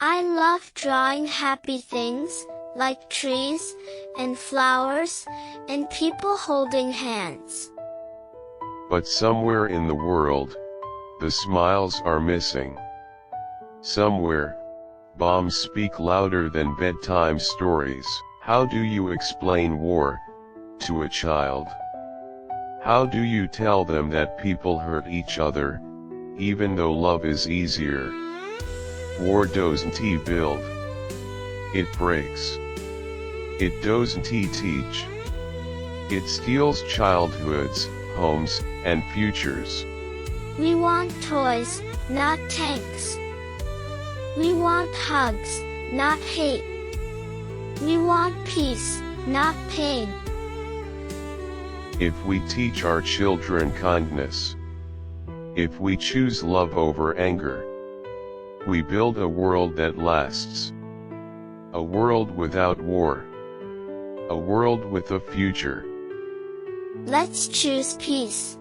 I love drawing happy things, like trees, and flowers, and people holding hands. But somewhere in the world, the smiles are missing. Somewhere, bombs speak louder than bedtime stories. How do you explain war to a child? How do you tell them that people hurt each other, even though love is easier? War doesn't build. It breaks. It doesn't teach. It steals childhoods, homes, and futures. We want toys, not tanks. We want hugs, not hate. We want peace, not pain. If we teach our children kindness, if we choose love over anger, we build a world that lasts. A world without war. A world with a future. Let's choose peace.